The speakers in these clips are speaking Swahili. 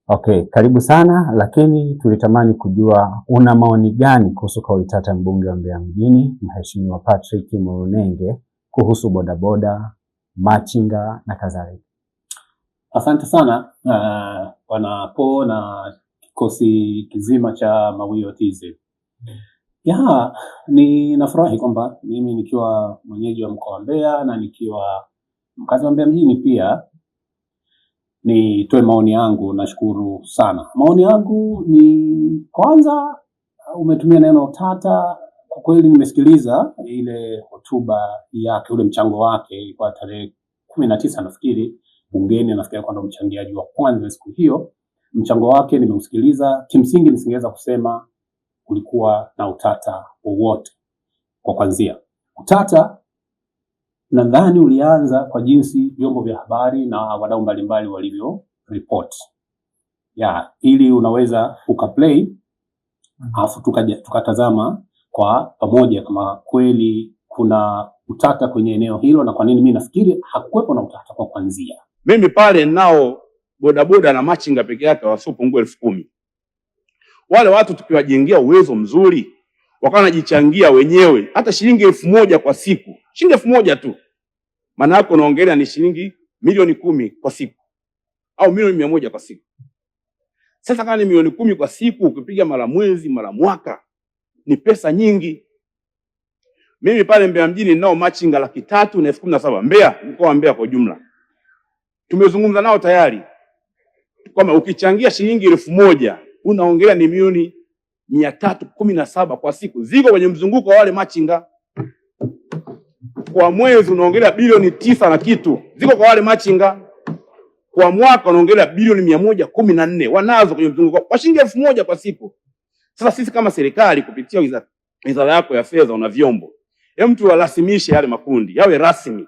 Okay, karibu sana, lakini tulitamani kujua una maoni gani kuhusu kauli tata mbunge wa Mbeya mjini Mheshimiwa Patrick Mwinenge kuhusu bodaboda, machinga na kadhalika. Asante sana Bwana Po na kikosi kizima cha Mawio TZ. Ninafurahi kwamba mimi nikiwa mwenyeji wa mkoa wa Mbeya na nikiwa mkazi wa Mbeya mjini pia nitoe maoni yangu. Nashukuru sana. Maoni yangu ni kwanza, umetumia neno utata. Kwa kweli nimesikiliza ile hotuba yake, ule mchango wake kwa tarehe 19 nafikiri bungeni, nafikiri kwa ndo mchangiaji wa kwanza siku hiyo. Mchango wake nimeusikiliza. Kimsingi nisingeweza kusema kulikuwa na utata wowote. Kwa kwanzia, utata nadhani ulianza kwa jinsi vyombo vya habari na wadau mbalimbali walivyo report. Ili unaweza ukaplay alafu tukatazama kwa pamoja kama kweli kuna utata kwenye eneo hilo na kwa nini mimi nafikiri hakuwepo na utata kwa kwanzia. Mimi pale nao bodaboda na machinga peke yake wasiopungua 10,000. Wale watu tukiwajengea uwezo mzuri, wakawa wanajichangia wenyewe hata shilingi 1,000 kwa siku. Shilingi 1,000 tu. Maana yako unaongelea ni shilingi milioni 10 kwa siku au milioni 100 kwa siku. Sasa kama ni milioni 10 kwa siku, ukipiga mara mwezi, mara mwaka, ni pesa nyingi. Mimi pale Mbeya mjini nao machinga 317,000 Mbeya, mkoa wa Mbeya kwa jumla. Tumezungumza nao tayari kwamba ukichangia shilingi 1,000 unaongelea ni milioni 317 kwa siku. Ziko kwenye mzunguko wa wale machinga. Kwa mwezi unaongelea bilioni 9 na kitu. Ziko kwa wale machinga. Kwa mwaka unaongelea bilioni 114. Wanazo kwenye mzunguko kwa shilingi 1,000 kwa siku. Sasa sisi kama serikali kupitia wizara yako ya fedha una vyombo, mtu warasimishe yale makundi, yawe rasmi.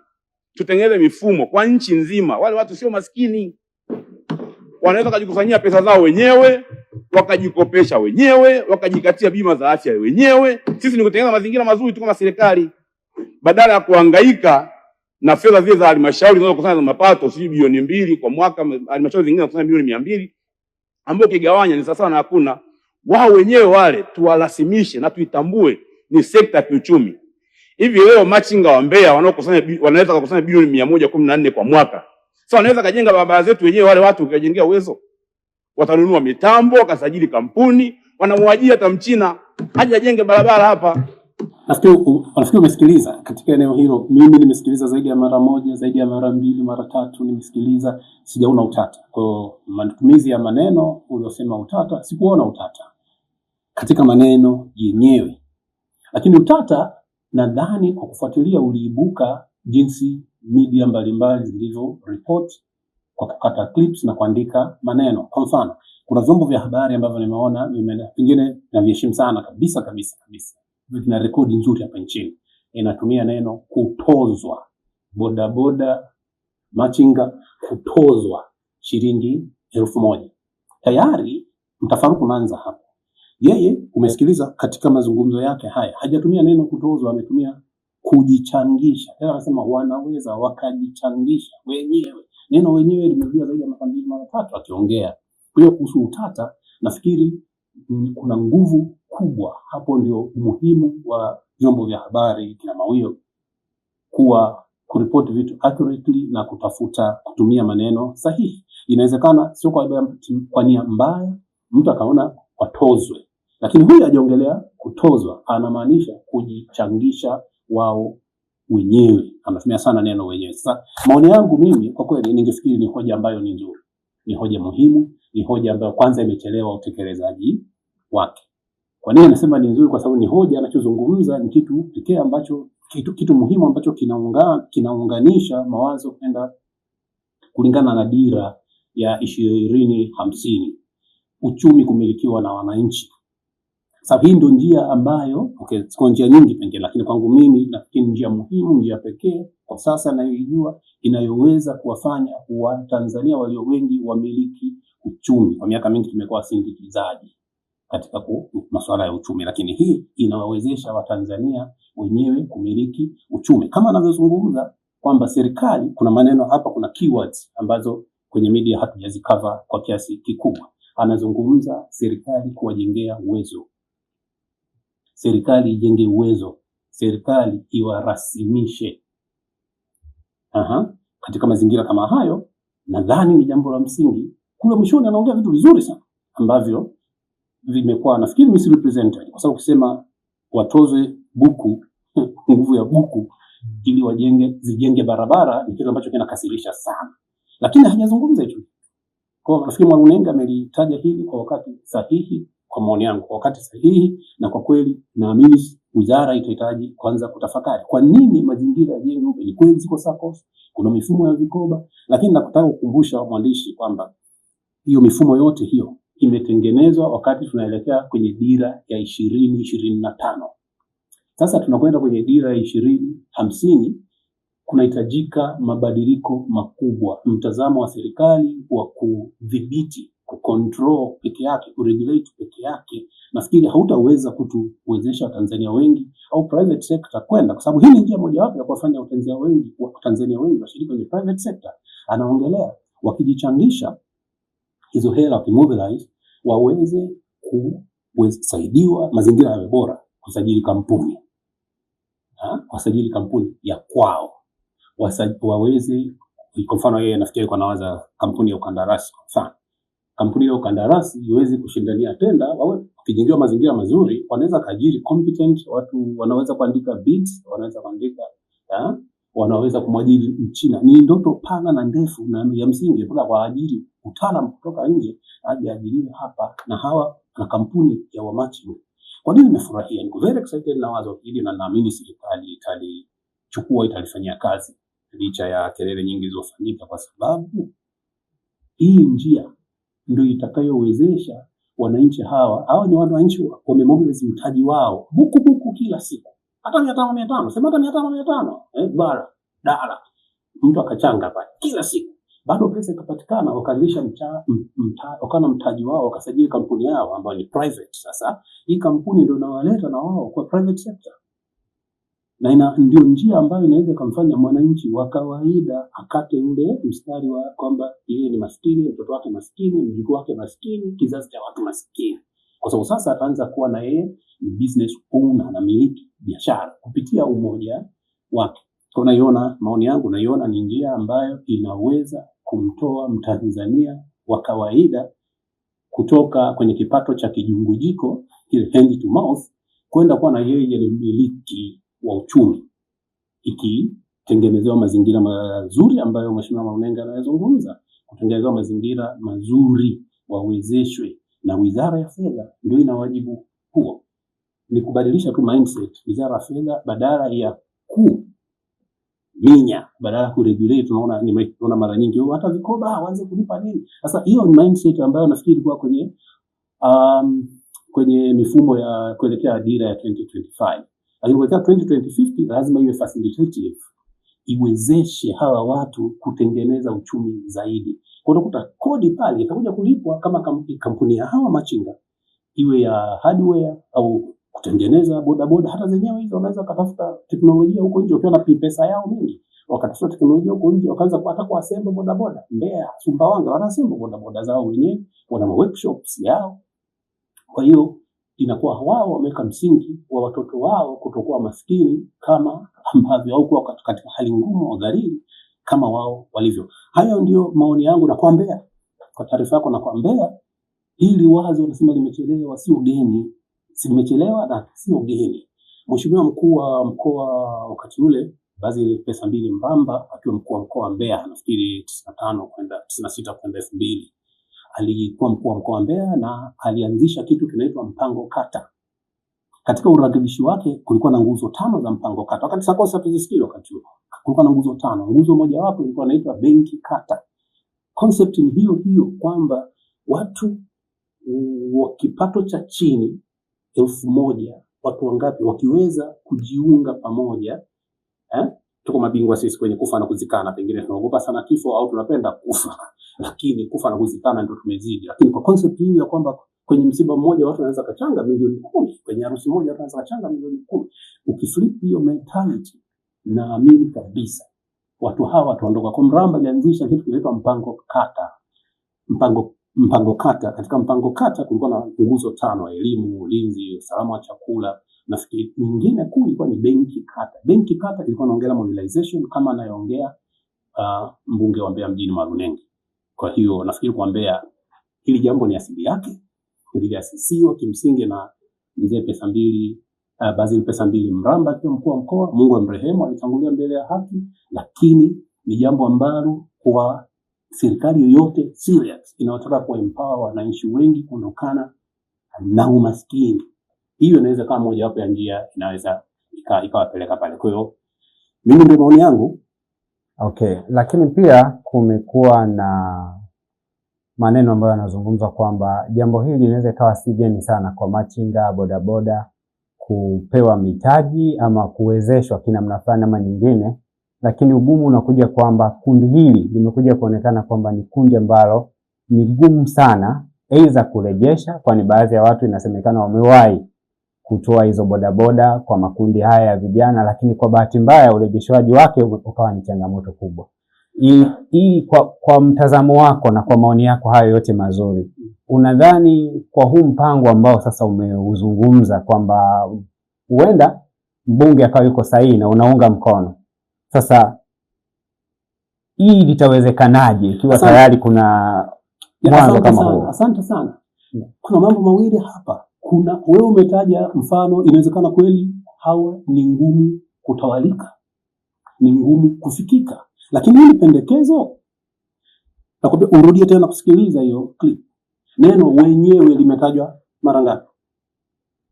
Tutengeneze mifumo kwa nchi nzima. Wale watu sio maskini. Wanaweza kujikusanyia pesa zao wenyewe, wakajikopesha wenyewe, wakajikatia bima za afya wenyewe. Sisi ni kutengeneza mazingira mazuri tu kama serikali. Badala ya kuhangaika na fedha zile za halmashauri zinazokusanya za mapato si bilioni 2 kwa mwaka, halmashauri zingine zinakusanya bilioni 200 ambapo kigawanya ni sawa na hakuna. Wao wenyewe wale tuwarasimishe na tuitambue ni sekta ya kiuchumi. Hivi leo machinga wa Mbeya wanaweza kukusanya bilioni 114 kwa mwaka. Sasa wanaweza kajenga barabara zetu wenyewe. Wale watu ukajengea uwezo, watanunua mitambo, wakasajili kampuni, wanamwajiri hata Mchina aje ajenge barabara hapa. Nafikiri umesikiliza katika eneo hilo. Mimi nimesikiliza zaidi ya mara moja, zaidi ya mara 2, mara 3 nimesikiliza, sijaona utata. Kwa matumizi ya maneno uliosema utata, sikuona utata katika maneno yenyewe. Lakini utata nadhani kwa kufuatilia uliibuka jinsi media mbalimbali zilivyo report kwa kukata clips na kuandika maneno. Kwa mfano, kuna vyombo vya habari ambavyo nimeona vingine na viheshimu sana kabisa. Vina rekodi nzuri hapa nchini. Inatumia neno kutozwa. Bodaboda, machinga kutozwa shilingi 1,000. Tayari mtafaruku unaanza hapo. Yeye umesikiliza katika mazungumzo yake haya, hajatumia neno kutozwa, ametumia kujichangisha. Tena anasema wanaweza wakajichangisha wenyewe. Neno wenyewe limerudia zaidi ya mara 2 mara 3 akiongea. Kwa hiyo kuhusu utata nafikiri kuna nguvu kubwa hapo. Ndio umuhimu wa vyombo vya habari kina Mawio kuwa kuripoti vitu accurately na kutafuta kutumia maneno sahihi. Inawezekana sio kwa nia mbaya mtu akaona watozwe, lakini huyu hajaongelea kutozwa, anamaanisha kujichangisha wao wenyewe. Anatumia sana neno wenyewe. Sasa maoni yangu mimi kwa kweli ningefikiri ni hoja ambayo ni nzuri, ni hoja muhimu, ni hoja ambayo kwanza imechelewa utekelezaji wake. Kwa nini nasema ni nzuri? Kwa sababu ni hoja anachozungumza ni kitu pekee ambacho kitu muhimu ambacho kinaunganisha mawazo kwenda kulingana na dira ya 2050, uchumi kumilikiwa na wananchi. Sababu hii ndio njia ambayo kwa njia nyingi pengine, lakini kwangu mimi nafikiri njia muhimu, njia pekee kwa sasa naijua inayoweza kuwafanya Watanzania walio wengi wamiliki uchumi. Kwa miaka mingi tumekuwa sindikizaji katika masuala ya uchumi, lakini hii inawawezesha Watanzania wenyewe kumiliki uchumi. Kama anavyozungumza kwamba serikali, kuna maneno hapa, kuna keywords ambazo kwenye media hatujazikava kwa kiasi kikubwa. Anazungumza serikali kuwajengea uwezo, serikali ijenge uwezo, serikali iwarasimishe. Katika mazingira kama hayo, nadhani ni jambo la msingi. Kule mwishoni anaongea vitu vizuri sana ambavyo vimekuwa nafikiri misrepresented, kwa sababu kusema watoze buku nguvu ya buku ili zijenge barabara ni kitu ambacho kinakasirisha sana, lakini hajazungumza hicho. Kwa nafikiri Mwanunenga amelitaja hili kwa wakati sahihi, kwa maoni yangu kwa wakati sahihi, na kwa kweli naamini wizara itahitaji kwanza kutafakari kwa nini mazingira ya jengo ni kweli ziko SACCOS, kuna mifumo ya vikoba, lakini nakutaka kukumbusha mwandishi kwamba hiyo mifumo yote hiyo imetengenezwa wakati tunaelekea kwenye dira ya 2025. Sasa tunakwenda kwenye dira ya 2050, kunahitajika mabadiliko makubwa. Mtazamo wa serikali wa kudhibiti, kucontrol peke yake, kuregulate peke yake, nafikiri hautaweza kutuwezesha Tanzania wengi au private sector kwenda, kwa sababu hii ni njia mojawapo ya kuwafanya Watanzania wengi washiriki kwenye private sector. Anaongelea wakijichangisha hizo hela, wakimobilize, waweze kusaidiwa mazingira yawe bora, kusajili kampuni, wasajili kampuni ya kwao, waweze, kwa mfano yeye nafikiri kwa nawaza kampuni ya ukandarasi, kwa mfano kampuni ya ukandarasi iweze kushindania tenda, wakijengewa mazingira mazuri, wanaweza kaajiri competent watu, wanaweza kuandika bids, wanaweza kuandika wanaweza kumwajiri Mchina. Ni ndoto pana na ndefu na ya msingi kwa waajiri utaalamu kutoka nje aje ajiriwe hapa na hawa na kampuni ya Wamachi. Kwa nini nimefurahia? Niko very excited na wazo hili na naamini serikali italifanyia kazi licha ya kelele nyingi zilizofanyika, kwa sababu hii njia ndio itakayowezesha wananchi hawa ni wananchi wamemobilize mtaji wao buku kila siku, hata 500 sema hata 500 bara dala mtu akachanga pale kila siku, bado pesa ikapatikana, wakaanzisha wakana mtaji wao, wakasajili kampuni yao ambayo ni private. Sasa hii kampuni ndio inawaleta na wao kwa private sector, na ndio njia ambayo inaweza kumfanya mwananchi wa kawaida akate ule mstari wa kwamba yeye ni maskini, mtoto wake maskini, mjukuu wake maskini, kizazi cha watu maskini, kwa sababu sasa ataanza kuwa na yeye ni business owner na miliki biashara kupitia umoja wake. Kwa naiona, maoni yangu naiona ni njia ambayo inaweza kumtoa Mtanzania wa kawaida kutoka kwenye kipato cha kijungujiko, kile hand to mouth, kwenda kuwa na yeye ni miliki wa uchumi, ikitengenezewa mazingira mazuri ambayo Mheshimiwa Mwanunenga anazungumza, kutengenezewa mazingira mazuri, wawezeshwe, na Wizara ya Fedha ndio ina wajibu huo. Ni kubadilisha tu mindset. Wizara ya Fedha badala ya badala ya kuregulate, tunaona mara nyingi hata vikoba waanze kulipa nini. Sasa hiyo ni mindset ambayo nafikiri kwa kwenye mifumo ya kuelekea dira ya 2025. Lakini kwa 2050 lazima iwe facilitative, iwezeshe hawa watu kutengeneza uchumi zaidi. Kwa utakuta kodi pale itakuja kulipwa kama kampuni ya hawa machinga, iwe ya hardware au kutengeneza bodaboda. Hata zenyewe hizo wanaweza kutafuta teknolojia huko nje, ukiwa na pesa yao mingi, wakatafuta teknolojia huko nje, wakaanza hata kuassemble bodaboda. Mbeya, Sumbawanga wanasema bodaboda zao wenyewe, wana workshops yao. Kwa hiyo inakuwa wao wameweka msingi wa watoto wao kutokuwa maskini kama ambavyo au kuwa katika hali ngumu au dhalili kama wao walivyo. Hayo ndio maoni yangu, na kwa Mbeya, kwa taarifa yako, na kwa Mbeya hili wazo nasema limechelewa sio geni, limechelewa na sio geni. Mheshimiwa mkuu wa mkoa wakati ule Basil Pesa Mbili Mramba akiwa mkuu wa mkoa wa Mbeya, nafikiri 96 kwenda 2000, alikuwa mkuu wa mkoa wa Mbeya na alianzisha kitu kinaitwa mpango kata. Katika uratibishi wake kulikuwa na nguzo 5 za mpango kata. Wakati SACCOS tuzisikio wakati huo, kulikuwa na nguzo 5. Nguzo moja wapo ilikuwa inaitwa benki kata. Concept ni hiyo kwamba watu wa kipato cha chini 1000, watu wangapi wakiweza kujiunga pamoja, tuko mabingwa sisi kwenye kufa na kuzikana, pengine tunaogopa sana kifo au tunapenda kufa, lakini kufa na kuzikana ndio tumezidi. Lakini kwa concept hii ya kwamba kwenye msiba mmoja watu wanaweza kachanga milioni 10, kwenye harusi moja watu wanaweza kachanga milioni 10, ukiflip hiyo mentality, naamini kabisa watu hawa tuondoka. Kwa Mramba ilianzisha kitu kinaitwa mpango kata. Mpango kata. Katika mpango kata kulikuwa na nguzo 5: elimu, ulinzi, usalama wa chakula. Nafikiri nyingine kuu ilikuwa ni benki kata. Benki kata ilikuwa inaongelea mobilization kama anayoongea mbunge wa Mbeya mjini Marunenge. Kwa hiyo nafikiri kwa Mbeya hili jambo ni asili yake, liliasisiwa kimsingi na mzee Pesambili, Basil Pesambili Mramba akiwa mkuu wa mkoa. Mungu amrehemu, alitangulia mbele ya haki, lakini ni jambo ambalo kwa serikali yoyote serious inayotaka kuempower wananchi wengi kuondokana na umaskini, hiyo inaweza kama moja wapo ya njia inaweza ikawapeleka pale. Kwa hiyo mimi ndio maoni yangu. Okay, lakini pia kumekuwa na maneno ambayo yanazungumzwa kwamba jambo hili linaweza ikawa si geni sana kwa machinga, bodaboda kupewa mitaji ama kuwezeshwa kinamna fulani ama nyingine, lakini ugumu unakuja kwamba kundi hili limekuja kuonekana kwamba ni kundi ambalo ni gumu sana aidha kurejesha, kwani baadhi ya watu inasemekana wamewahi kutoa hizo bodaboda kwa makundi haya ya vijana, lakini kwa bahati mbaya urejeshwaji wake ukawa ni changamoto kubwa. Kwa mtazamo wako na kwa maoni yako hayo yote mazuri, unadhani kwa huu mpango ambao sasa umeuzungumza kwamba huenda mbunge akawa yuko sahihi na unaunga mkono, sasa hii litawezekanaje ikiwa tayari kuna mwanzo kama huo? Asante sana. Kuna mambo mawili hapa. Kuna wewe umetaja mfano, inawezekana kweli hawa ni ngumu kutawalika, ni ngumu kufikika, lakini hili pendekezo, nakwambia urudie tena kusikiliza hiyo clip. Neno wenyewe limetajwa mara ngapi?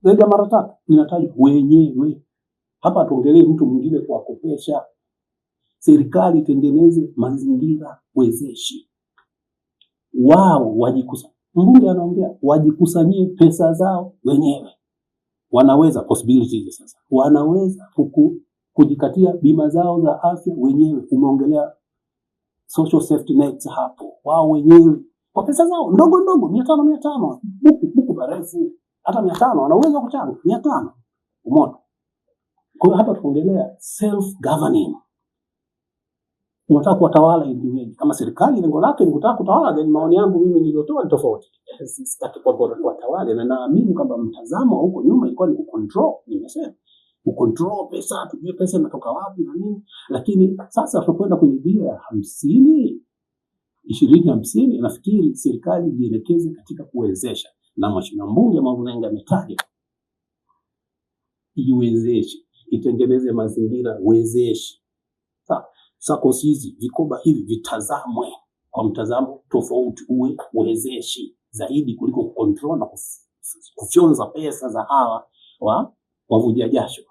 Zaidi ya mara 3 linatajwa wenyewe. Hapa tuongelee mtu mwingine kwa kukopesha. Serikali tengeneze mazingira wezeshi, wao wajikusanye. Mbunge anaongea wajikusanyie pesa zao wenyewe. Wanaweza possibilities sasa. Wanaweza kujikatia bima zao za afya wenyewe. Umeongelea social safety nets hapo. Wao wenyewe kwa pesa zao ndogo ndogo 500 buku barefu hata 500 wanaweza kuchanga 500. Umeona? Kwa hiyo hapa tuongelea self governing. Unataka kuwatawala nchi wengi. Kama serikali lengo lake ni kutaka kutawala, then maoni yangu mimi niliotoa ni tofauti. Sitaki kuwatawala, na naamini kwamba mtazamo huko nyuma ilikuwa ni kucontrol, nimesema. Kucontrol pesa, tujue pesa inatoka wapi na nini. Lakini sasa tunakwenda kwenye dira ya 2050, nafikiri serikali ijielekeze katika kuwezesha, na mheshimiwa mbunge Marunenge ametaja iwezeshe, itengeneze mazingira wezeshi. SACCOS hizi, vikoba hivi vitazamwe kwa mtazamo tofauti, uwe wezeshi zaidi kuliko kucontrol na kufyonza pesa za hawa wavuja jasho.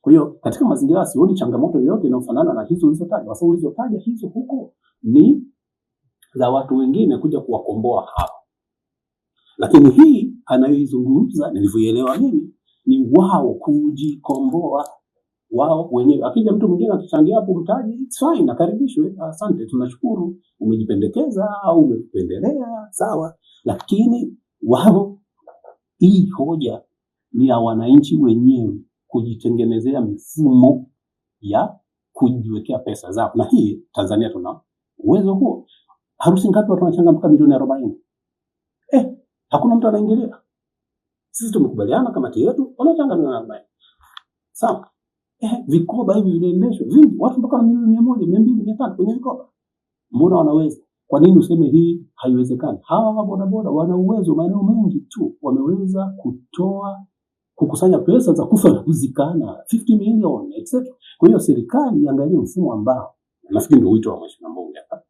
Kwa hiyo katika mazingira sioni changamoto yoyote inayofanana na hizo ulizotaja. Kwa sababu ulizotaja hizo huko ni za watu wengine kuja kuwakomboa hawa. Lakini hii anayoizungumza nilivyoelewa mimi ni wao kujikomboa wao wenyewe. Akija mtu mwingine atachangia hapo mtaji, it's fine, akaribishwe. Asante, tunashukuru, umejipendekeza au umependelea, sawa. Lakini wao, hii hoja ni ya wananchi wenyewe kujitengenezea mifumo ya kujiwekea pesa zao. Na hii Tanzania tuna uwezo huo. Harusi ngapi watu wanachanga mpaka milioni 40? Hakuna mtu anaingilia. Sisi tumekubaliana kamati yetu wanachanga milioni 40. Sawa. Vikoba hivi vinaendeshwa vingi, watu mpaka milioni 100, 200, 500 kwenye vikoba. Mbona wanaweza? Kwa nini useme hii haiwezekani? Hawa bodaboda wana uwezo maeneo mengi tu, wameweza kukusanya pesa za kufa na kuzikana 50 million etc. Kwa hiyo serikali iangalie mfumo ambao, nafikiri ndio wito wa mheshimiwa mbunge hapa,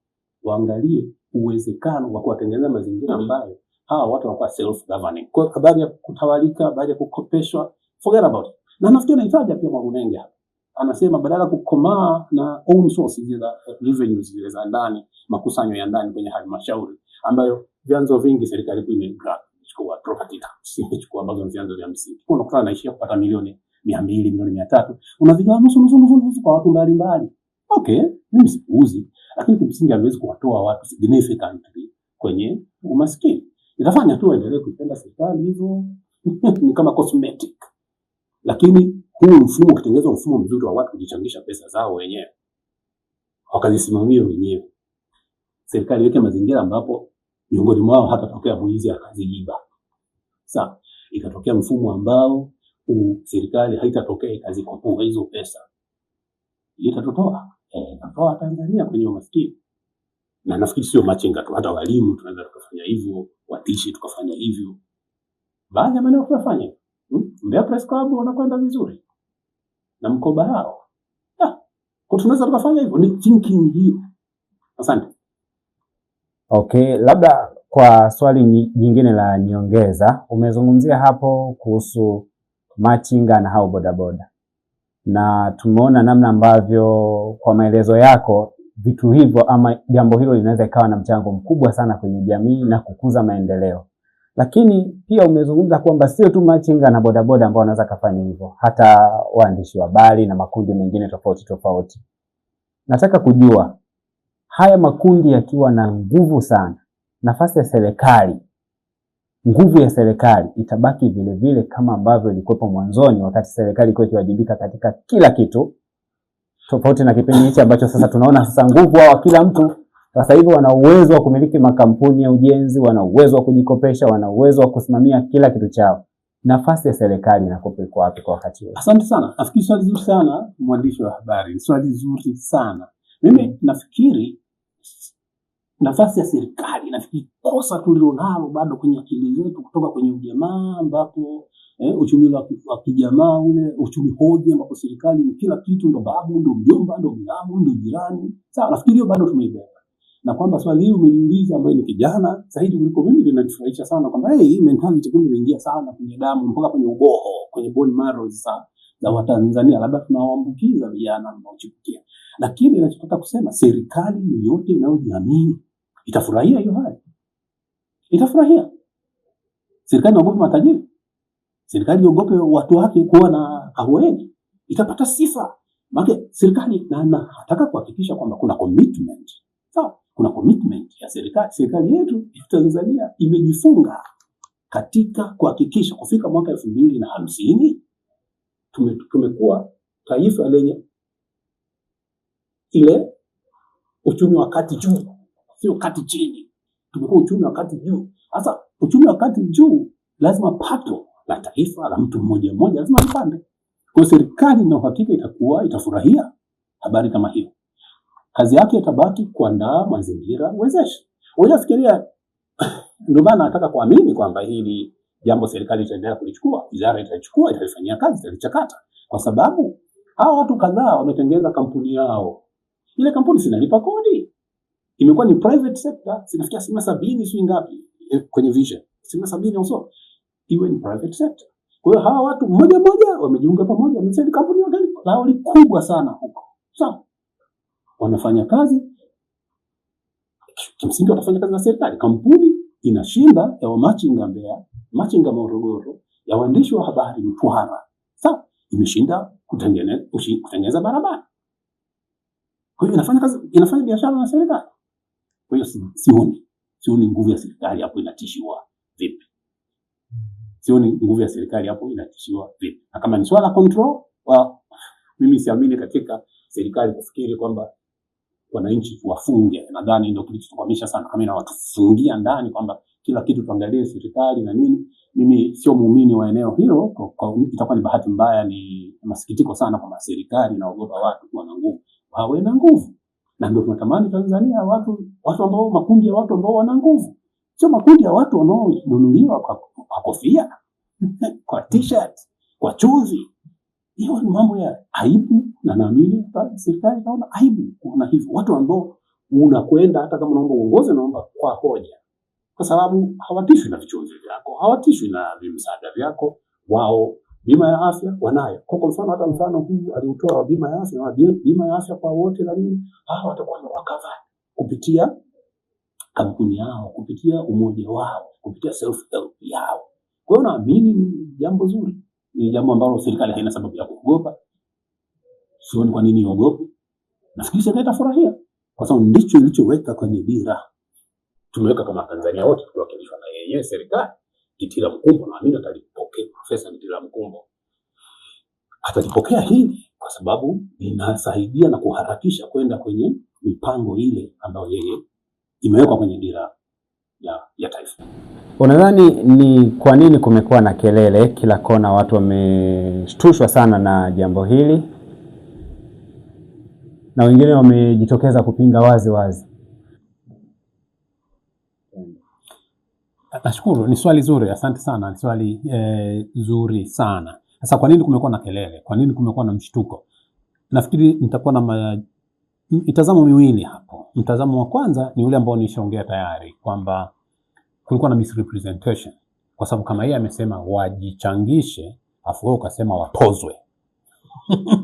waangalie uwezekano wa kuwatengeneza mazingira ambayo hawa watu wanakuwa self governing. Kwa habari ya kutawalika, habari ya kukopeshwa, forget about it. Na nafikiri anahitaji pia Marunenge hapa. Anasema badala kukomaa na own sources za revenues zile za ndani, makusanyo ya ndani kwenye halmashauri ambayo vyanzo vingi serikali kuu imechukua property tax, imechukua ambazo ni vyanzo vya msingi. Kwa unakuta anaishia kupata milioni 200, milioni 300. Unavigawa nusu kwa watu mbalimbali. Okay, mimi sipuuzi, lakini kimsingi hawezi kuwatoa watu significantly kwenye umaskini. Itafanya tu endelee kupenda serikali hivyo ni kama cosmetic. Lakini huu mfumo ukitengenezwa mfumo mzuri wa watu kujichangisha pesa zao wenyewe, wakazisimamia wenyewe. Serikali iweke mazingira ambapo miongoni mwao hatatokea mwizi akaziiba. Sawa, ikatokea mfumo ambao serikali haitatokea ikazikopoa hizo pesa. Itatotoa Tanzania kwenye umaskini. Na nafikiri sio machinga tu, hata walimu tunaweza tukafanya hivyo, watishi tukafanya hivyo. Baadhi ya maeneo tunafanya. Mbeya Press Club wanakwenda vizuri na mkoba hao. Kwa tunaweza tukafanya hivyo, ni thinking hiyo. Asante. Okay, labda kwa swali jingine la nyongeza, umezungumzia hapo kuhusu machinga na hao bodaboda, na tumeona namna ambavyo kwa maelezo yako vitu hivyo ama jambo hilo linaweza ikawa na mchango mkubwa sana kwenye jamii na kukuza maendeleo. Lakini pia umezungumza kwamba sio tu machinga na bodaboda ambao wanaweza kufanya hivyo, hata waandishi wa habari na makundi mengine tofauti tofauti. Nataka kujua haya makundi yakiwa na nguvu sana, nafasi ya serikali, nguvu ya serikali itabaki vile vile kama ambavyo ilikuwa mwanzoni wakati serikali ilikuwa ikiwajibika katika kila kitu, tofauti na kipindi hichi ambacho sasa tunaona sasa nguvu wa kila mtu sasa hivi wana uwezo wa kumiliki makampuni ya ujenzi, wana uwezo wa kujikopesha, wana uwezo wa kusimamia kila kitu chao. Nafasi ya serikali inakuwa iko wapi kwa wakati huo? Asante sana. Nafikiri swali zuri sana mwandishi wa habari. Swali zuri sana. Mimi nafikiri nafasi ya serikali, nafikiri kosa tulilonalo bado kwenye akili zetu kutoka kwenye ujamaa ambapo uchumi wa kijamaa ule uchumi hoje ambapo serikali ni kila kitu, ndo babu, ndo mjomba, ndo binamu, ndo jirani. Sawa, nafikiri hiyo bado tumeibeba. Na kwamba swali hili umeniuliza ambaye ni kijana zaidi kuliko mimi linanifurahisha sana kwamba hii mentality kumbe imeingia sana kwenye damu mpaka kwenye uboho, kwenye bone marrow za Watanzania, labda tunawaambukiza vijana wanaochipukia. Lakini ninachotaka kusema serikali yoyote inayojiamini itafurahia hiyo hali. Itafurahia. Serikali iogope matajiri. Serikali iogope watu wake kuwa na ahueni. Itapata sifa. Maana serikali nataka kuhakikisha kwamba kuna commitment. Sawa, kuna commitment ya serikali. Serikali yetu ya Tanzania imejifunga katika kuhakikisha kufika mwaka 2050 tumekuwa taifa lenye ile uchumi wa kati juu, sio kati chini. Tumekuwa uchumi wa kati juu. Sasa uchumi wa kati juu lazima pato la taifa la mtu mmoja mmoja lazima lipande. Kwa serikali na uhakika itafurahia habari kama hiyo. Kazi yake itabaki kuandaa mazingira wezeshi. Unafikiria ndio maana nataka kuamini kwamba hili jambo serikali itaendelea kulichukua, wizara itachukua, italifanyia kazi, italichakata. Kwa sababu hao watu kadhaa wametengeneza kampuni yao. Ile kampuni sinalipa kodi. Imekuwa ni private sector, sinafikia 70 sio ngapi kwenye vision. 70 au so. Iwe ni private sector. Kwa hiyo hawa watu mmoja mmoja wamejiunga pamoja, wamesema kampuni lao ni kubwa sana huko. Sawa. Wanafanya kazi. Kimsingi watafanya kazi na serikali. Kampuni inashinda ya Machinga Mbeya, Machinga Morogoro, ya waandishi wa habari Mtwara. Sawa, imeshinda kutengeneza barabara. Kwa hiyo inafanya biashara na serikali. Kwa hiyo sioni nguvu ya serikali hapo inatishiwa vipi? Sioni nguvu ya serikali hapo inatishiwa vipi? Na kama ni swala control, mimi siamini katika serikali kufikiri kwamba wananchi wafunge. Nadhani ndio kilichotukwamisha sana. Kama ina watufungia ndani kwamba kila kitu tuangalie serikali na nini. Mimi sio muumini wa eneo hilo, itakuwa ni bahati mbaya, ni masikitiko sana kwa serikali inaogopa watu kuwa na nguvu. Wawe na nguvu. Na ndio tunatamani Tanzania watu ambao makundi ya watu ambao wana nguvu. Sio makundi ya watu wanaonunuliwa kwa kofia, kwa t-shirt, kwa chuzi. Hiyo ni mambo ya aibu, na naamini serikali inaona aibu kuona hivyo. Watu ambao unakwenda hata kama unaomba uongozi naomba kwa hoja. Kwa sababu hawatishwi na vichunzi vyako, hawatishwi na vimsaada vyako. Wao bima ya afya wanayo. Kwa mfano hata mfano huu aliotoa bima ya afya, na bima ya afya kwa wote na nini, hao watakuwa wakava kupitia kampuni yao, kupitia umoja wao, kupitia self-help yao. Kwa hiyo naamini ni jambo zuri. Ni jambo ambalo serikali haina sababu ya kuogopa. Sioni kwa nini iogope. Nafikiri serikali itafurahia. Kwa sababu ndicho ilichoweka kwenye dira. Tumeweka kama Tanzania wote tukiwakilishwa na yeye serikali. Kitila Mkumbo, naamini atalipokea, Profesa Kitila Mkumbo atalipokea hili kwa sababu inasaidia na kuharakisha kwenda kwenye mipango ile ambayo yeye imewekwa kwenye dira ya taifa. Unadhani ni kwa nini kumekuwa na kelele kila kona, watu wameshtushwa sana na jambo hili na wengine wamejitokeza kupinga wazi wazi? Nashukuru, ni swali zuri, asante sana, ni swali zuri sana. Sasa kwa nini kumekuwa na kelele? Kwa nini kumekuwa na mshtuko? Nafikiri nitakuwa na mitazamo miwili hapo. Mtazamo wa kwanza ni ule ambao nishaongea tayari kwamba kulikuwa na misrepresentation, kwa sababu kama yeye amesema wajichangishe afu wewe ukasema watozwe.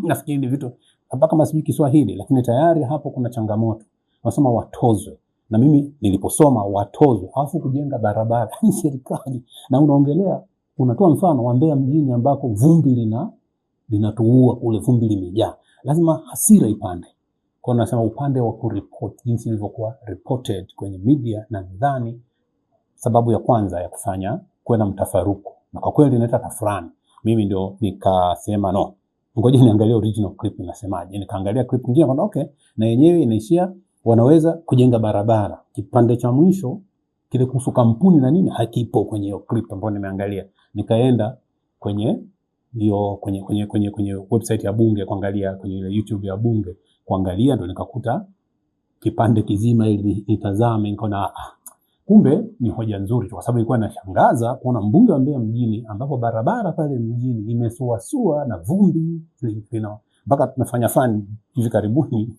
Nafikiri ni vitu mpaka kama sijui Kiswahili, lakini tayari hapo kuna changamoto. Wanasema watozwe, na mimi niliposoma watozwe afu kujenga barabara ni serikali, na unaongelea unatoa mfano wa Mbeya mjini ambako vumbi linatuua kule, vumbi limejaa, lazima hasira ipande. Kwa hiyo nasema upande wa kuripoti jinsi ilivyokuwa reported kwenye media, na ndani sababu ya kwanza ya kufanya kwenda mtafaruku, na kwa kweli inaleta tafrani. Mimi ndio nikasema no, ngoja niangalie original clip inasemaje. Nikaangalia clip nyingine kwamba okay, na yenyewe inaishia wanaweza kujenga barabara. Kipande cha mwisho kile kuhusu kampuni na nini hakipo kwenye hiyo clip ambayo nimeangalia. Nikaenda kwenye hiyo kwenye website ya bunge kuangalia, kwenye ile YouTube ya bunge kuangalia, ndio nikakuta kipande kizima ili nitazame, nikaona kumbe ni hoja nzuri, kwa sababu ilikuwa inashangaza kuona mbunge wa Mbeya mjini ambapo barabara pale mjini imesuasua na vumbi mpaka tumefanya fani hivi karibuni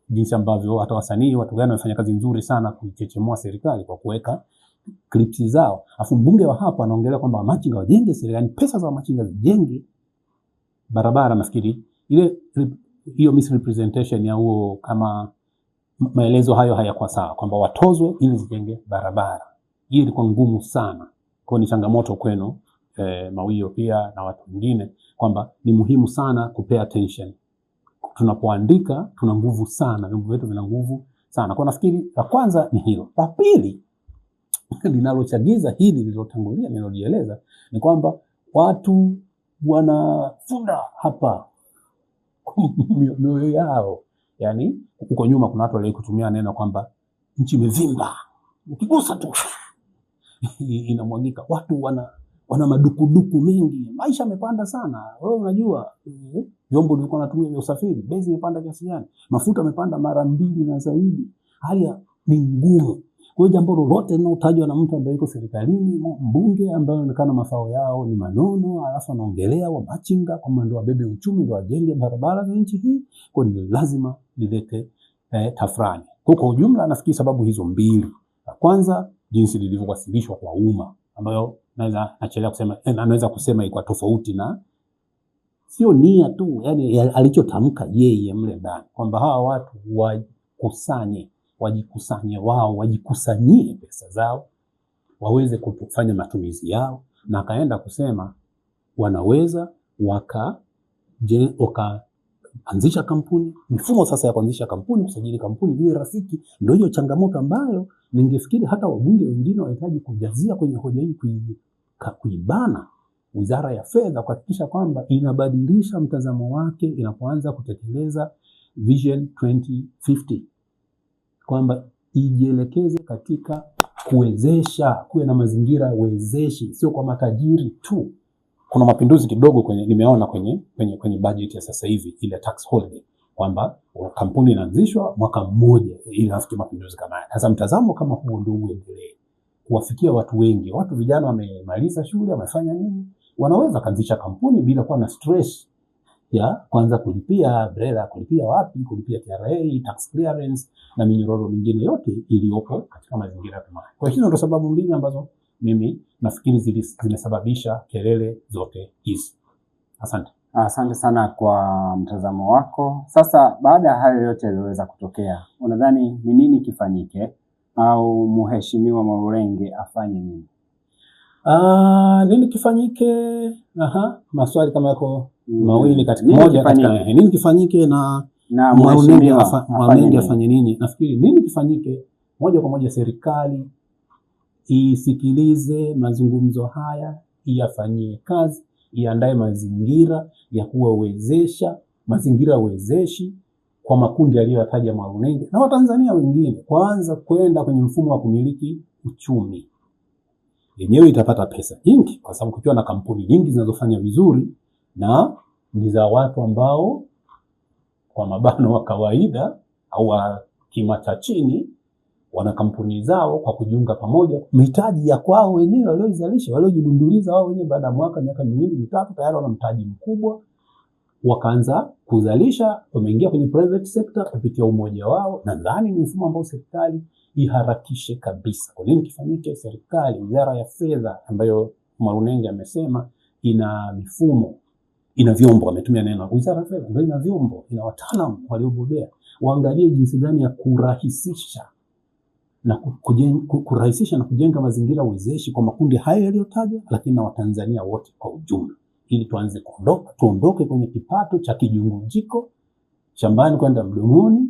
jinsi ambavyo hata wasanii watu gani wamefanya kazi nzuri sana kuichechemua serikali kwa kuweka clips zao. Afu mbunge wa hapa anaongelea kwamba machinga wajenge serikali, pesa za machinga zijenge barabara. Nafikiri hiyo misrepresentation ya huo, kama maelezo hayo hayakuwa sawa kwamba watozwe ili zijenge barabara, hiyo ilikuwa ngumu sana. Kwa ni changamoto kwenu Mawio pia na watu wengine kwamba ni muhimu sana kupay attention. Tunapoandika tuna nguvu sana, vyombo vyetu vina nguvu sana. Kwa nafikiri la kwanza ni hilo. La pili linalochagiza hili lililotangulia nilojieleza ni kwamba watu wanafunda hapa mioyo yao. Yani huko nyuma kuna watu walikutumia neno kwamba nchi imevimba, ukigusa tu inamwagika. Watu wana madukuduku mengi, maisha yamepanda sana. Wewe unajua vyombo vilikuwa natumia vya usafiri, bei imepanda kiasi gani, mafuta yamepanda mara 2 na zaidi. Hali ni ngumu. Kwa hiyo jambo lolote linalotajwa na mtu ambaye yuko serikalini, mbunge ambaye anaonekana mafao yao ni manono, alafu anaongelea wa machinga kama ndio wabebe uchumi, ndio wajenge barabara za nchi hii, kwa hiyo lazima lilete tafrani. Kwa ujumla nafikiri sababu hizo mbili. Kwanza jinsi lilivyowasilishwa kwa umma, ambayo naweza kusema ilikuwa tofauti na sio nia tu, yani alichotamka yeye mle ndani kwamba hawa watu wajikusanyie pesa zao waweze kufanya matumizi yao, na akaenda kusema wanaweza wakaanzisha kampuni. Mifumo sasa ya kuanzisha kampuni, kusajili kampuni iwe rafiki. Ndio hiyo changamoto ambayo ningefikiri hata wabunge wengine wanahitaji kujazia kwenye hoja hii, kuibana Wizara ya Fedha kuhakikisha kwamba inabadilisha mtazamo wake inapoanza kutekeleza Vision 2050, kwamba ijielekeze katika kuwezesha, kuwe na mazingira wezeshi, sio kwa matajiri tu. Kuna mapinduzi kidogo nimeona kwenye budget ya sasa hivi, ile tax holiday, kwamba kampuni inaanzishwa mwaka mmoja ili afikie mapinduzi kama haya. Sasa mtazamo kama huo ndio uendelee kuwafikia watu wengi. Watu vijana wamemaliza shule, wamefanya nini, wanaweza kuanzisha kampuni bila kuwa na stress ya kwanza kulipia BRELA, kulipia wapi, kulipia TRA, tax clearance na minyororo mingine yote iliyopo katika mazingira kama haya. Kwa hiyo ndio sababu mbili ambazo mimi nafikiri zimesababisha kelele zote hizi. Asante. Asante sana kwa mtazamo wako. Sasa baada ya hayo yote yaliyoweza kutokea, unadhani ni nini kifanyike au Mheshimiwa Mwaurenge afanye nini? Nini kifanyike? Maswali kama yako mawili katika moja. Nini kifanyike na Mwaurenge afanye nini? Nafikiri nini kifanyike, moja kwa moja serikali isikilize mazungumzo haya, iyafanyie kazi, iandae mazingira ya kuwawezesha, mazingira wezeshi kwa makundi aliyoyataja Mwalunenge na Watanzania wengine kuanza kwenda kwenye mfumo wa kumiliki uchumi. Yenyewe itapata pesa nyingi kwa sababu kukiwa na kampuni nyingi zinazofanya vizuri na ni za watu ambao kwa mabano wa kawaida au wa kima cha chini wana kampuni zao, kwa kujiunga pamoja mitaji ya kwao wenyewe waliozalisha, waliojidunduliza wao wenyewe, baada ya miaka miwili mitatu tayari wana mtaji mkubwa, wakaanza kuzalisha, wameingia kwenye private sector kupitia umoja wao. Nadhani ni mfumo ambao serikali iharakishe kabisa. Kwa nini kifanyike? Serikali, Wizara ya Fedha ambayo Mwalunenge amesema ina mifumo, ina vyombo, ametumia neno Wizara ya Fedha, ndio ina vyombo, ina wataalamu waliobobea, waangalie jinsi gani ya kurahisisha na kujenga mazingira wezeshi kwa makundi hayo yaliyotajwa, lakini na Watanzania wote kwa ujumla, ili tuondoke kwenye kipato cha kijungujiko, shambani kwenda mdomoni,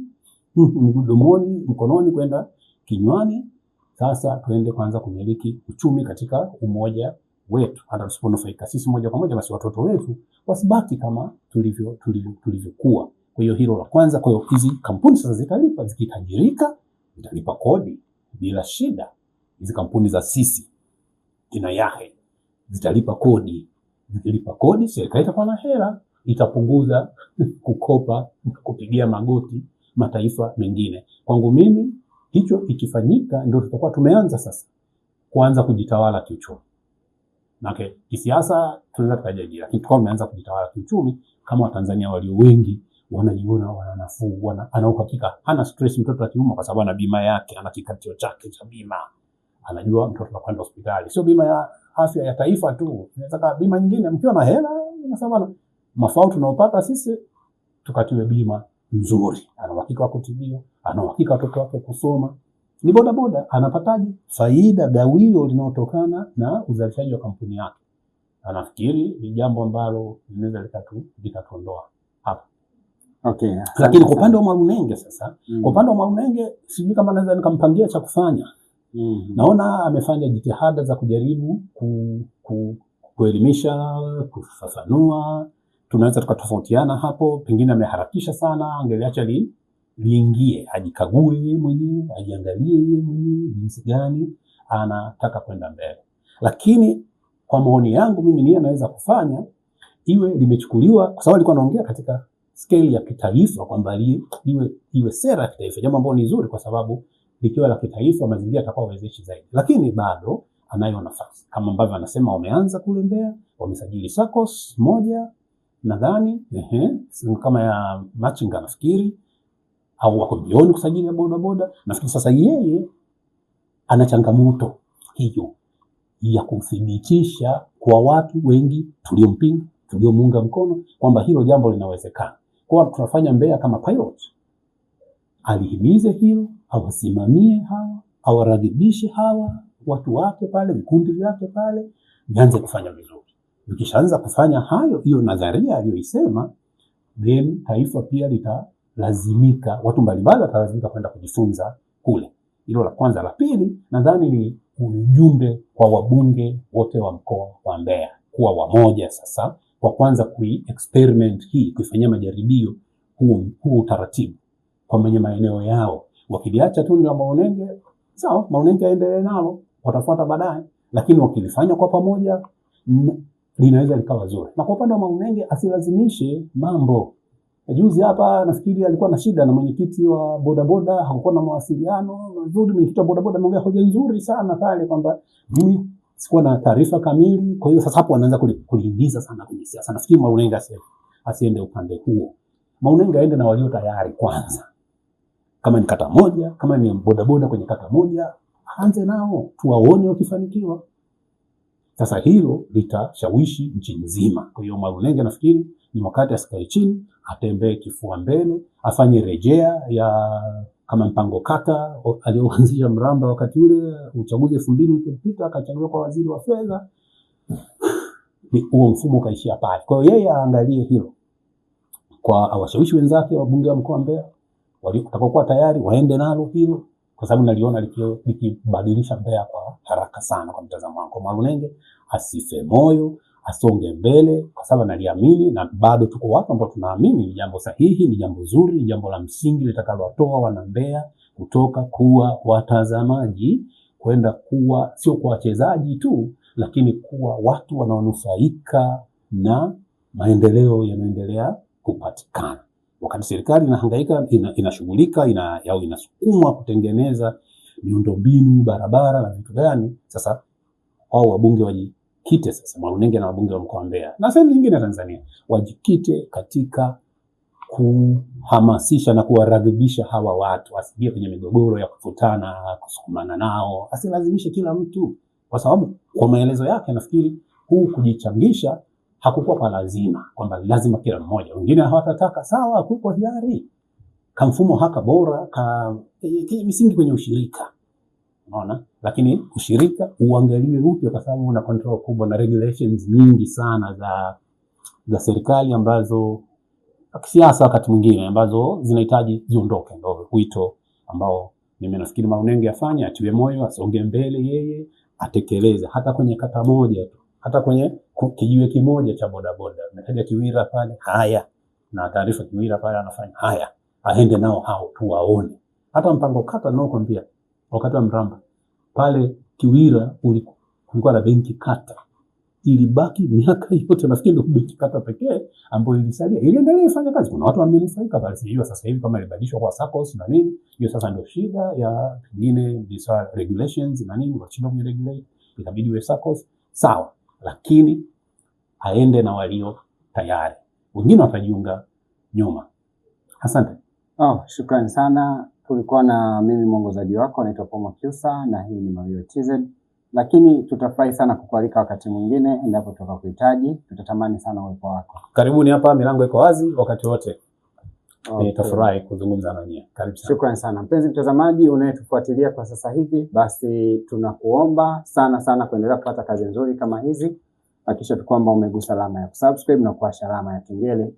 mkononi kwenda kinywani. Sasa tuende kwanza kumiliki uchumi katika umoja wetu. Hata tusiponufaika sisi moja kwa moja, basi watoto wetu wasibaki kama tulivyokuwa. Kwa hiyo hilo la kwanza. Kwa hiyo hizi kampuni sasa zitalipa, zikitajirika zitalipa kodi bila shida. Hizi kampuni za sisi kina Yahe zitalipa kodi. Zikilipa kodi, serikali itakuwa na hela, itapunguza kukopa, kupigia magoti mataifa mengine. Kwangu mimi hicho ikifanyika, ndio tutakuwa tumeanza sasa kuanza kujitawala kiuchumi. Okay, kisiasa tunaweza tukajadili, lakini tutakuwa tumeanza kujitawala kiuchumi kama Watanzania walio wengi wanajiona wana nafuu, ana uhakika, hana stress mtoto wa kiume kwa sababu ana bima yake, ana kikatio chake cha bima. Anajua mtoto anakwenda hospitali. Sio bima ya afya ya taifa tu. Inaweza bima nyingine, mkiwa na hela unasema mafao tunaopata sisi tukatiwe bima nzuri. Ana uhakika wa kutibiwa, ana uhakika watoto wake kusoma. Ni bodaboda anapataje faida gawio linalotokana na uzalishaji wa kampuni yake. Anafikiri ni jambo ambalo linaweza likatuondoa hapa. Okay. Lakini kwa upande wa Mwalunenge sasa, kwa upande wa Mwalunenge sijui kama naweza nikampangia cha kufanya. Naona amefanya jitihada za kujaribu kuelimisha, kufafanua. Tunaweza tukatofautiana hapo, pengine ameharakisha sana, angeliacha liingie, ajikague yeye mwenyewe, ajiangalie yeye mwenyewe jinsi gani anataka kwenda mbele. Lakini kwa maoni yangu mimi ni anaweza kufanya iwe limechukuliwa, kwa sababu alikuwa anaongea katika scale ya kitaifa kwamba iwe sera ya kitaifa, jambo ambalo ni nzuri kwa sababu likiwa la kitaifa mazingira yatakuwa wezeshi zaidi. Lakini bado anayo nafasi, kama ambavyo anasema wameanza kule Mbeya, wamesajili SACCOS moja nadhani, kama ya Machinga nafikiri, au wako mbioni kusajili ya bodaboda. Nafikiri sasa yeye ana changamoto hiyo ya kuthibitisha kwa watu wengi tuliompinga, tuliomuunga mkono kwamba hilo jambo linawezekana. Kwa tunafanya Mbeya kama pilot, alihimize hilo, awasimamie hawa, awaradhibishe hawa watu wake pale, vikundi vyake pale, vianze kufanya vizuri. Vikishaanza kufanya hayo, hiyo nadharia aliyoisema, then taifa pia litalazimika, watu mbalimbali watalazimika kwenda kujifunza kule. Hilo la kwanza. La pili, nadhani ni ujumbe kwa wabunge wote wa mkoa wa Mbeya kuwa wamoja sasa, kwa kwanza experiment hii, kuifanyia majaribio huu utaratibu kwa mwenye maeneo yao. Wakiliacha tu ndio Mwalunenge, sawa, Mwalunenge aendelee nalo, watafuata baadaye. Lakini wakilifanya kwa pamoja, linaweza likawa zuri. Na kwa upande wa Mwalunenge asilazimishe mambo. Juzi hapa nafikiri alikuwa na shida na mwenyekiti wa bodaboda, hakuwa na mawasiliano mazuri. Mwenyekiti wa bodaboda ameongea hoja nzuri sana pale kwamba mimi sikuwa na taarifa kamili. Kwa hiyo sasa hapo anaanza kuliingiza sana kwenye siasa. Nafikiri Mwalunenge asiende upande huo. Mwalunenge aende na walio tayari kwanza. Kama ni kata moja, kama ni bodaboda kwenye kata moja, aanze nao tuwaone wakifanikiwa. Sasa hilo litashawishi nchi nzima. Kwa hiyo Mwalunenge nafikiri ni wakati asikae chini, atembee kifua mbele, afanye rejea ya kama mpango kata alioanzisha Mramba wakati ule uchaguzi 2000 ulipita, akachaguliwa kwa waziri wa fedha. Ni huo mfumo kaishia pale. Kwa hiyo yeye aangalie hilo. Kwa awashawishi wenzake wabunge wa mkoa wa Mbeya watakaokuwa tayari waende nalo hilo, kwa sababu naliona likibadilisha Mbeya kwa haraka sana kwa mtazamo wangu. Mwalunenge asife moyo, asonge mbele, kwa sababu analiamini, na bado tuko watu ambao tunaamini ni jambo sahihi, ni jambo zuri, ni jambo la msingi litakalowatoa wana Mbeya kutoka kuwa watazamaji kwenda kuwa sio kwa wachezaji tu, lakini kuwa watu wanaonufaika na maendeleo yanaendelea kupatikana. Wakati serikali inahangaika, inashughulika, inasukumwa kutengeneza miundombinu, barabara na vitu gani, sasa hao wabunge wajikite sasa, Mwalunenge na wabunge wa mkoa wa Mbeya na sehemu nyingine Tanzania wajikite katika kuhamasisha na kuwaragibisha hawa watu, asiingie kwenye migogoro ya kufutana, kusukumana nao, asilazimishe kila mtu, kwa sababu kwa maelezo yake nafikiri huu kujichangisha hakukuwa kwa lazima kwamba lazima kila mmoja, wengine hawatataka, sawa, kuko hiari, kamfumo haka bora misingi kwenye ushirika, unaona, lakini ushirika uangaliwe upya, kwa sababu una control kubwa na regulations nyingi sana za serikali ambazo kisiasa wakati mwingine ambazo zinahitaji ziondoke. Ndio wito ambao mimi nafikiri Mwalunenge afanye, atiwe moyo, asonge mbele, yeye atekeleze hata kwenye kata moja tu, hata kwenye kijiwe kimoja cha bodaboda. Nataja Kiwira pale, haya, na taarifa Kiwira pale anafanya haya, aende nao hao tu waone. Hata mpango kata nao kwambia wakati wa Mramba pale Kiwira ulikuwa na benki kata, ilibaki miaka yote, nafikiri ndio benki kata pekee ambayo ilisalia, iliendelea kufanya kazi. Kuna watu wamenufaika pale, sijui sasa hivi kama ilibadilishwa kwa SACCOS na nini, hiyo sasa ndio shida ya pengine visa regulations na nini, wachindwa kuregulate, ikabidi we SACCOS, sawa, lakini aende na walio tayari, wengine watajiunga nyuma. Asante. Shukrani sana. Tulikuwa na mimi mwongozaji wako naitwa Paul Makiusa, na hii ni Mawio TZ, lakini tutafurahi sana kukualika wakati mwingine endapo tutakuhitaji. Tutatamani sana uwepo wako. Karibuni hapa, milango iko wazi wakati wote. Nitafurahi kuzungumza na nyinyi. Karibu sana. Shukrani sana. Mpenzi mtazamaji unayetufuatilia kwa sasa hivi, basi tunakuomba sana kuendelea kupata kazi nzuri kama hizi. Hakikisha tu kwamba umegusa alama ya subscribe na kuwasha alama ya kengele.